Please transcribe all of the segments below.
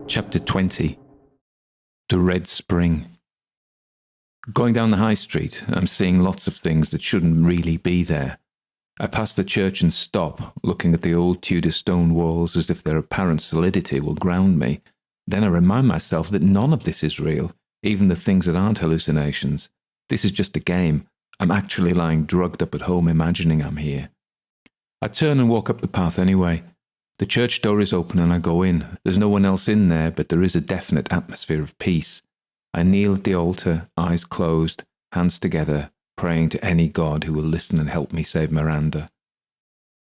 Chapter 20. The Red Spring. Going down the high street, I'm seeing lots of things that shouldn't really be there. I pass the church and stop, looking at the old Tudor stone walls as if their apparent solidity will ground me. Then I remind myself that none of this is real, even the things that aren't hallucinations. This is just a game. I'm actually lying drugged up at home imagining I'm here. I turn and walk up the path anyway. The church door is open and I go in. There's no one else in there, but there is a definite atmosphere of peace. I kneel at the altar, eyes closed, hands together, praying to any God who will listen and help me save Miranda.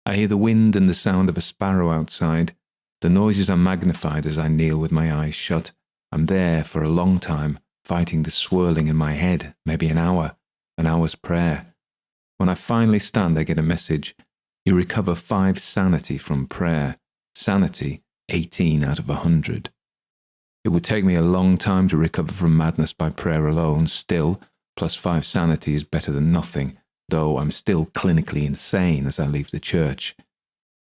I hear the wind and the sound of a sparrow outside. The noises are magnified as I kneel with my eyes shut. I'm there for a long time, fighting the swirling in my head, maybe an hour's prayer. When I finally stand, I get a message. You recover 5 sanity from prayer. Sanity, 18 out of 100. It would take me a long time to recover from madness by prayer alone. Still, plus 5 sanity is better than nothing, though I'm still clinically insane as I leave the church.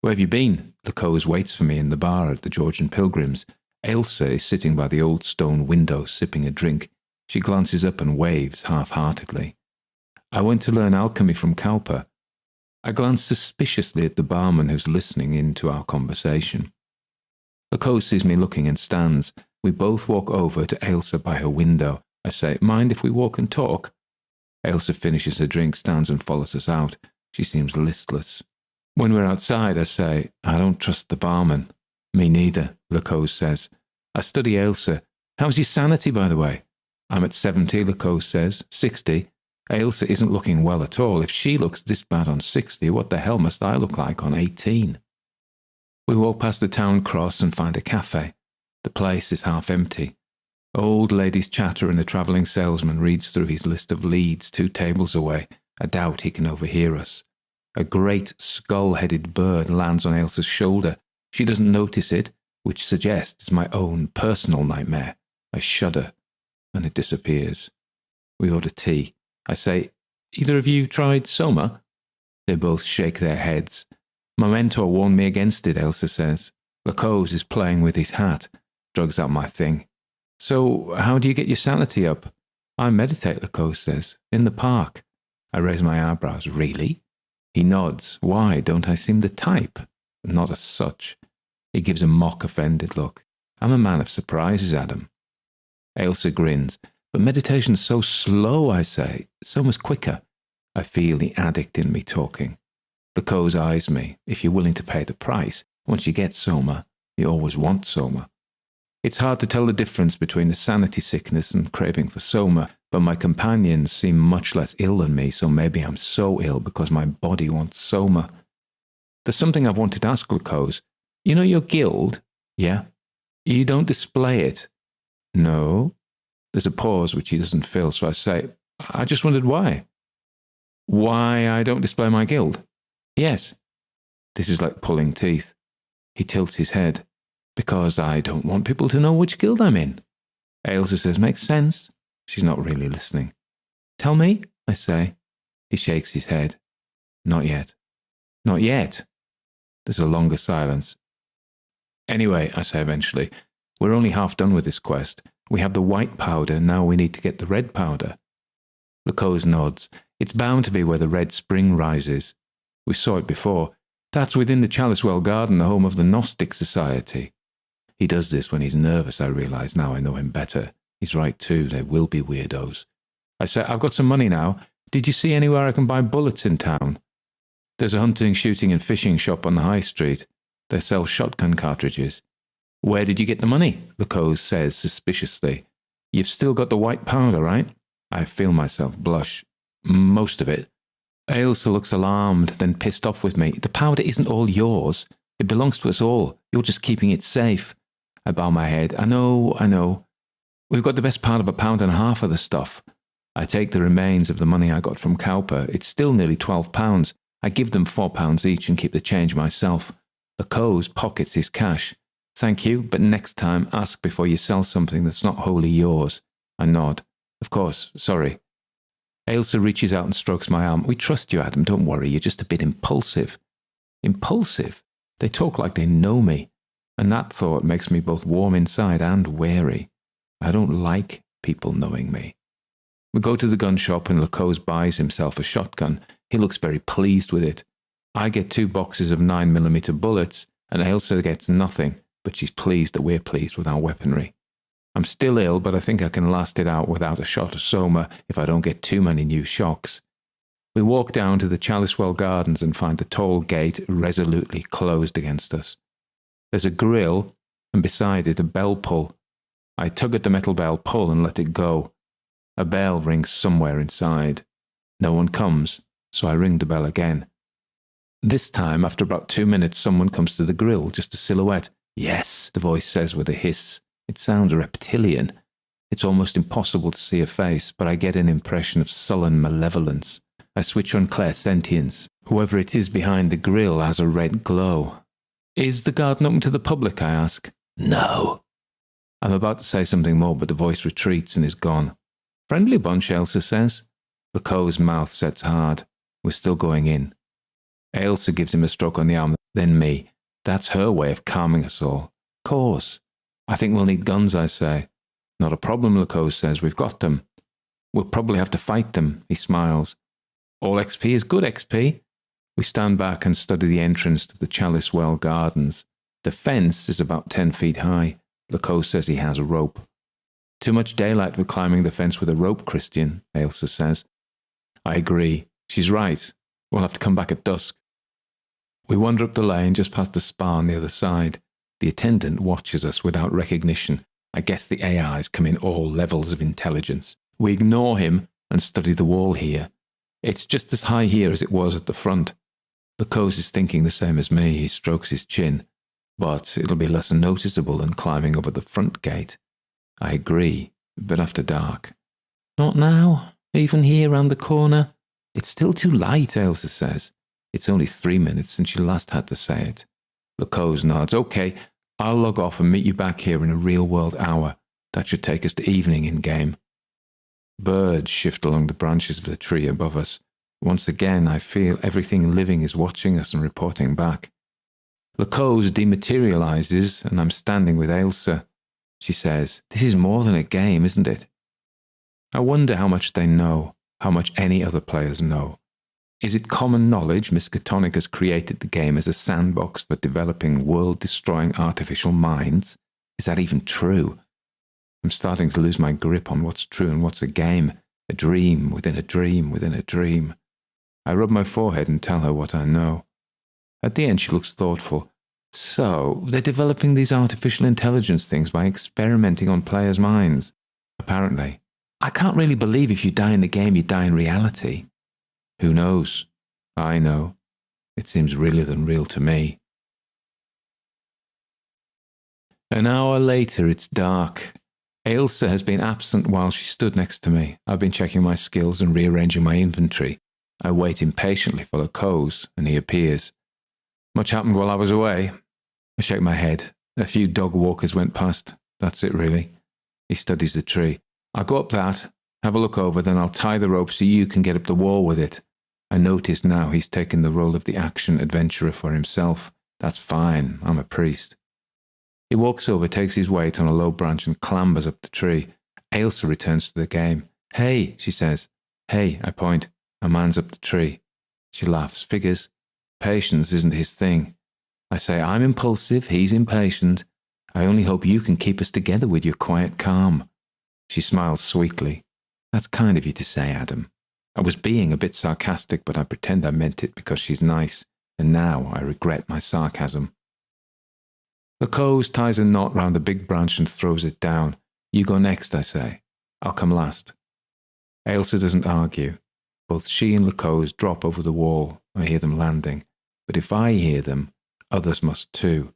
Where have you been? Lacose waits for me in the bar at the Georgian Pilgrims. Ailsa is sitting by the old stone window sipping a drink. She glances up and waves half-heartedly. I went to learn alchemy from Cowper. I glance suspiciously at the barman who's listening in to our conversation. Lacose sees me looking and stands. We both walk over to Ailsa by her window. I say, mind if we walk and talk? Ailsa finishes her drink, stands and follows us out. She seems listless. When we're outside, I say, I don't trust the barman. Me neither, Lacose says. I study Ailsa. How's your sanity, by the way? I'm at 70, Lacose says. 60. Ailsa isn't looking well at all. If she looks this bad on 60, what the hell must I look like on 18? We walk past the town cross and find a cafe. The place is half empty. Old ladies chatter and the travelling salesman reads through his list of leads 2 tables away. I doubt he can overhear us. A great skull-headed bird lands on Ailsa's shoulder. She doesn't notice it, which suggests my own personal nightmare. I shudder, and it disappears. We order tea. I say, either of you tried Soma? They both shake their heads. My mentor warned me against it, Ailsa says. Lacose is playing with his hat. Drugs aren't my thing. So, how do you get your sanity up? I meditate, Lacose says. In the park. I raise my eyebrows. Really? He nods. Why, don't I seem the type? Not as such. He gives a mock-offended look. I'm a man of surprises, Adam. Ailsa grins. But meditation's so slow, I say. So much quicker. I feel the addict in me talking. Lacose eyes me. If you're willing to pay the price, once you get Soma, you always want Soma. It's hard to tell the difference between the sanity sickness and craving for Soma, but my companions seem much less ill than me, so maybe I'm so ill because my body wants Soma. There's something I've wanted to ask Lacose. You know your guild? Yeah. You don't display it? No. There's a pause which he doesn't fill, so I say, I just wondered why. Why I don't display my guild? Yes. This is like pulling teeth. He tilts his head. Because I don't want people to know which guild I'm in. Ailsa says, makes sense. She's not really listening. Tell me, I say. He shakes his head. Not yet. Not yet. There's a longer silence. Anyway, I say eventually, we're only half done with this quest. We have the white powder, now we need to get the red powder. Lacose nods. It's bound to be where the red spring rises. We saw it before. That's within the Chalicewell Garden, the home of the Gnostic Society. He does this when he's nervous, I realise now I know him better. He's right too, they will be weirdos. I say, I've got some money now. Did you see anywhere I can buy bullets in town? There's a hunting, shooting and fishing shop on the high street. They sell shotgun cartridges. Where did you get the money? Lacose says suspiciously. You've still got the white powder, right? I feel myself blush. Most of it. Ailsa looks alarmed, then pissed off with me. The powder isn't all yours. It belongs to us all. You're just keeping it safe. I bow my head. I know. We've got the best part of £1.50 of the stuff. I take the remains of the money I got from Cowper. It's still nearly £12. I give them £4 each and keep the change myself. Lacose pockets his cash. Thank you, but next time ask before you sell something that's not wholly yours. I nod. Of course, sorry. Ailsa reaches out and strokes my arm. We trust you, Adam. Don't worry. You're just a bit impulsive. Impulsive? They talk like they know me. And that thought makes me both warm inside and wary. I don't like people knowing me. We go to the gun shop and Lacose buys himself a shotgun. He looks very pleased with it. I get 2 boxes of 9mm bullets and Ailsa gets nothing, but she's pleased that we're pleased with our weaponry. I'm still ill, but I think I can last it out without a shot of Soma if I don't get too many new shocks. We walk down to the Chalicewell Gardens and find the tall gate resolutely closed against us. There's a grill, and beside it a bell pull. I tug at the metal bell pull and let it go. A bell rings somewhere inside. No one comes, so I ring the bell again. This time, after about 2 minutes, someone comes to the grill, just a silhouette. Yes, the voice says with a hiss. It sounds reptilian. It's almost impossible to see a face, but I get an impression of sullen malevolence. I switch on clairsentience. Whoever it is behind the grill has a red glow. Is the garden open to the public, I ask. No. I'm about to say something more, but the voice retreats and is gone. Friendly bunch, Ailsa says. Laco's mouth sets hard. We're still going in. Ailsa gives him a stroke on the arm, then me. That's her way of calming us all. Course. I think we'll need guns, I say. Not a problem, Laco says. We've got them. We'll probably have to fight them, he smiles. All XP is good XP. We stand back and study the entrance to the Chalicewell Gardens. The fence is about 10 feet high. Laco says he has a rope. Too much daylight for climbing the fence with a rope, Christian, Ailsa says. I agree. She's right. We'll have to come back at dusk. We wander up the lane just past the spa on the other side. The attendant watches us without recognition. I guess the AIs come in all levels of intelligence. We ignore him and study the wall here. It's just as high here as it was at the front. Lacose is thinking the same as me. He strokes his chin. But it'll be less noticeable than climbing over the front gate. I agree, but after dark. Not now, even here round the corner. It's still too light, Ailsa says. It's only 3 minutes since she last had to say it. Lacose nods. Okay, I'll log off and meet you back here in a real-world hour. That should take us to evening in-game. Birds shift along the branches of the tree above us. Once again, I feel everything living is watching us and reporting back. Lacose dematerializes, and I'm standing with Ailsa. She says, "This is more than a game, isn't it?" I wonder how much they know, how much any other players know. Is it common knowledge Miskatonic has created the game as a sandbox for developing world-destroying artificial minds? Is that even true? I'm starting to lose my grip on what's true and what's a game, a dream within a dream within a dream. I rub my forehead and tell her what I know. At the end, she looks thoughtful. So, they're developing these artificial intelligence things by experimenting on players' minds. Apparently. I can't really believe if you die in the game, you die in reality. Who knows? I know. It seems realer than real to me. An hour later, it's dark. Ailsa has been absent while she stood next to me. I've been checking my skills and rearranging my inventory. I wait impatiently for Lacose, and he appears. Much happened while I was away. I shake my head. A few dog walkers went past. That's it, really. He studies the tree. I'll go up that, have a look over, then I'll tie the rope so you can get up the wall with it. I notice now he's taken the role of the action adventurer for himself. That's fine. I'm a priest. He walks over, takes his weight on a low branch and clambers up the tree. Ailsa returns to the game. Hey, she says. Hey, I point. A man's up the tree. She laughs. Figures. Patience isn't his thing. I say, I'm impulsive, he's impatient. I only hope you can keep us together with your quiet calm. She smiles sweetly. That's kind of you to say, Adam. I was being a bit sarcastic, but I pretend I meant it because she's nice, and now I regret my sarcasm. Lacose ties a knot round a big branch and throws it down. You go next, I say. I'll come last. Ailsa doesn't argue. Both she and Lacose drop over the wall. I hear them landing. But if I hear them, others must too.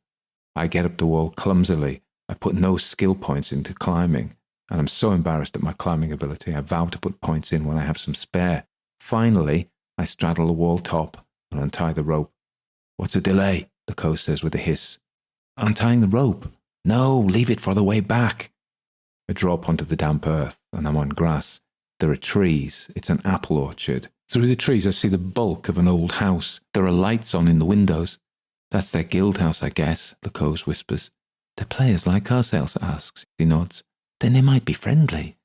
I get up the wall clumsily. I put no skill points into climbing, and I'm so embarrassed at my climbing ability I vow to put points in when I have some spare. Finally, I straddle the wall top and untie the rope. What's a delay? Lacose says with a hiss. Untying the rope? No, leave it for the way back. I drop onto the damp earth, and I'm on grass. There are trees. It's an apple orchard. Through the trees, I see the bulk of an old house. There are lights on in the windows. That's their guild house, I guess, Lacose whispers. They're players like us, Elsa asks. He nods. Then they might be friendly.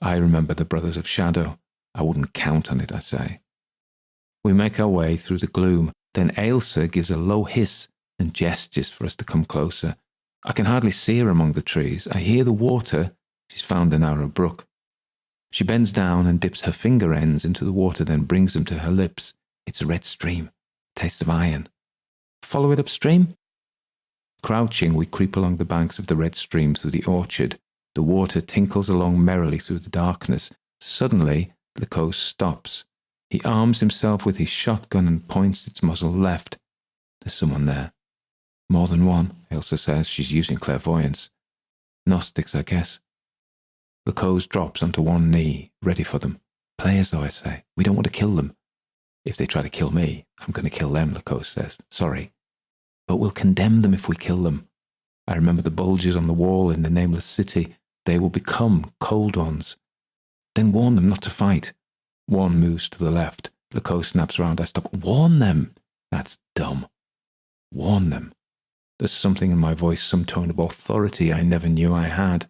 I remember the Brothers of Shadow. I wouldn't count on it, I say. We make our way through the gloom. Then Ailsa gives a low hiss and gestures for us to come closer. I can hardly see her among the trees. I hear the water. She's found a narrow brook. She bends down and dips her finger ends into the water, then brings them to her lips. It's a red stream. Taste of iron. Follow it upstream? Crouching, we creep along the banks of the red stream through the orchard. The water tinkles along merrily through the darkness. Suddenly, Lacose stops. He arms himself with his shotgun and points its muzzle left. There's someone there. More than one, Elsa says. She's using clairvoyance. Gnostics, I guess. Lacose drops onto one knee, ready for them. Players, though, I say. We don't want to kill them. If they try to kill me, I'm going to kill them, Lacose says. Sorry. But we'll condemn them if we kill them. I remember the bulges on the wall in the nameless city. They will become cold ones. Then warn them not to fight. One moves to the left. Lacose snaps around. I stop. Warn them. That's dumb. Warn them. There's something in my voice, some tone of authority I never knew I had.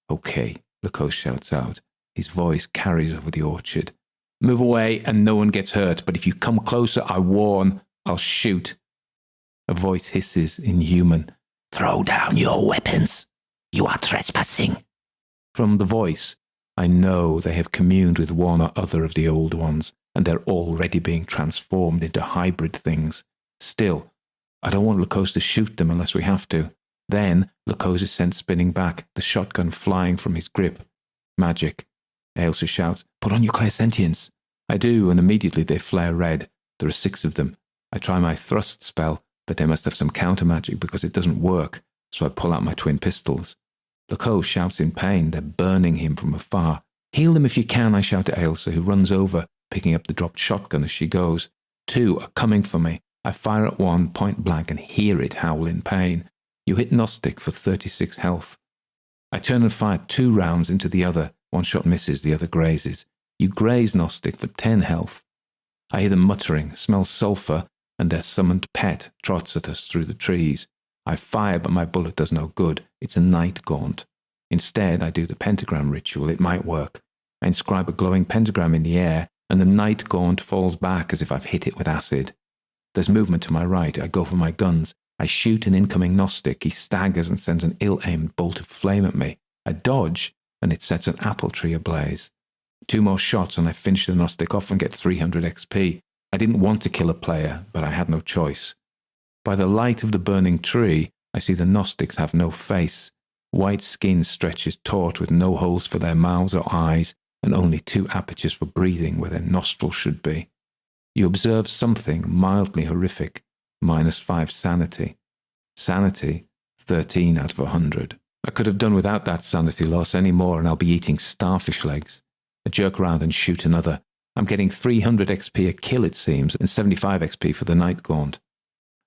Okay, Lacose shouts out. His voice carries over the orchard. Move away and no one gets hurt, but if you come closer, I warn, I'll shoot. A voice hisses, inhuman. Throw down your weapons. You are trespassing. From the voice, I know they have communed with one or other of the old ones, and they're already being transformed into hybrid things. Still, I don't want Lacose to shoot them unless we have to. Then, Lacose is sent spinning back, the shotgun flying from his grip. Magic. Ailsa shouts, put on your clairsentience. I do, and immediately they flare red. There are 6 of them. I try my thrust spell, but they must have some counter magic because it doesn't work, so I pull out my twin pistols. Lacose shouts in pain. They're burning him from afar. Heal them if you can, I shout to Ailsa, who runs over, picking up the dropped shotgun as she goes. 2 are coming for me. I fire at one point blank and hear it howl in pain. You hit Gnostic for 36 health. I turn and fire 2 rounds into the other. One shot misses, the other grazes. You graze Gnostic for 10 health. I hear them muttering, smell sulphur, and their summoned pet trots at us through the trees. I fire, but my bullet does no good. It's a night gaunt. Instead, I do the pentagram ritual. It might work. I inscribe a glowing pentagram in the air, and the night gaunt falls back as if I've hit it with acid. There's movement to my right. I go for my guns. I shoot an incoming Gnostic. He staggers and sends an ill-aimed bolt of flame at me. I dodge, and it sets an apple tree ablaze. 2 more shots, and I finish the Gnostic off and get 300 XP. I didn't want to kill a player, but I had no choice. By the light of the burning tree, I see the Gnostics have no face. White skin stretches taut with no holes for their mouths or eyes, and only 2 apertures for breathing where their nostrils should be. You observe something mildly horrific. -5 sanity. Sanity, 13 out of 100. I could have done without that sanity loss any more, and I'll be eating starfish legs. I jerk around and shoot another. I'm getting 300 XP a kill, it seems, and 75 XP for the night gaunt.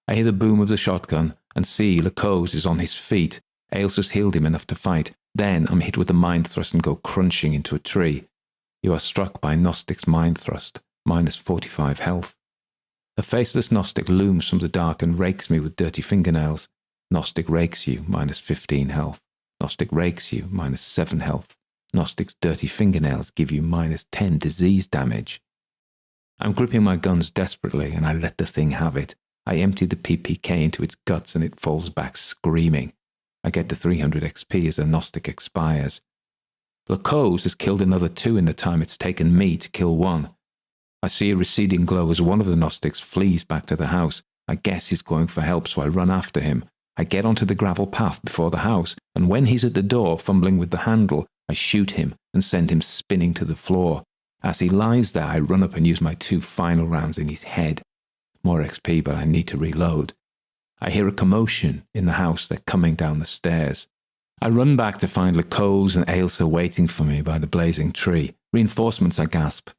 I hear the boom of the shotgun and see Lacose is on his feet. Ailsa's healed him enough to fight. Then I'm hit with the mind thrust and go crunching into a tree. You are struck by Gnostic's mind thrust, -45 health. A faceless Gnostic looms from the dark and rakes me with dirty fingernails. Gnostic rakes you, -15 health. Gnostic rakes you, -7 health. Gnostic's dirty fingernails give you -10 disease damage. I'm gripping my guns desperately, and I let the thing have it. I empty the PPK into its guts, and it falls back screaming. I get to 300 XP as the Gnostic expires. Lacose has killed another 2 in the time it's taken me to kill 1. I see a receding glow as one of the Gnostics flees back to the house. I guess he's going for help, so I run after him. I get onto the gravel path before the house, and when he's at the door fumbling with the handle, I shoot him and send him spinning to the floor. As he lies there, I run up and use my 2 final rounds in his head. More XP, but I need to reload. I hear a commotion in the house. They're coming down the stairs. I run back to find Lacose and Ailsa waiting for me by the blazing tree. Reinforcements, I gasp.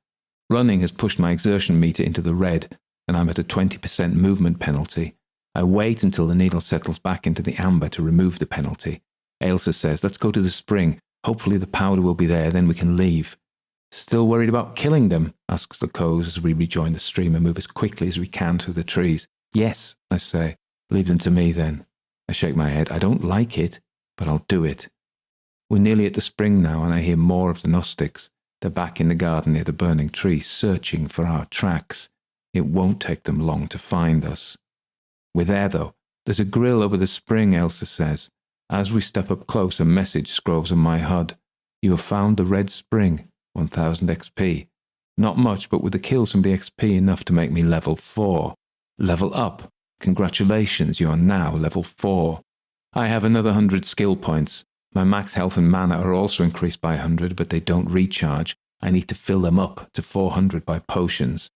Running has pushed my exertion meter into the red, and I'm at a 20% movement penalty. I wait until the needle settles back into the amber to remove the penalty. Ailsa says, let's go to the spring. Hopefully the powder will be there, then we can leave. Still worried about killing them? Asks the Coz as we rejoin the stream and move as quickly as we can through the trees. Yes, I say. Leave them to me then. I shake my head. I don't like it, but I'll do it. We're nearly at the spring now, and I hear more of the Gnostics. They're back in the garden near the burning tree, searching for our tracks. It won't take them long to find us. We're there, though. There's a grill over the spring, Elsa says. As we step up close, a message scrolls on my HUD. You have found the Red Spring, 1000 XP. Not much, but with the kills from the XP enough to make me level 4. Level up. Congratulations, you are now level 4. I have another 100 skill points. My max health and mana are also increased by 100, but they don't recharge. I need to fill them up to 400 by potions.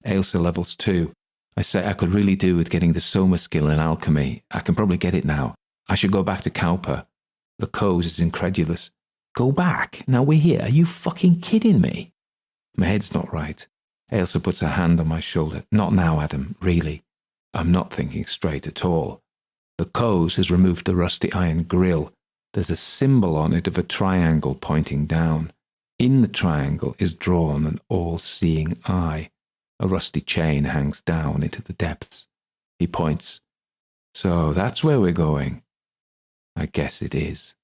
Ailsa levels 2. I say I could really do with getting the Soma skill in alchemy. I can probably get it now. I should go back to Kaupa. The Coz is incredulous. Go back? Now we're here. Are you fucking kidding me? My head's not right. Ailsa puts her hand on my shoulder. Not now, Adam, really. I'm not thinking straight at all. The Coz has removed the rusty iron grill. There's a symbol on it of a triangle pointing down. In the triangle is drawn an all-seeing eye. A rusty chain hangs down into the depths. He points. So that's where we're going. I guess it is.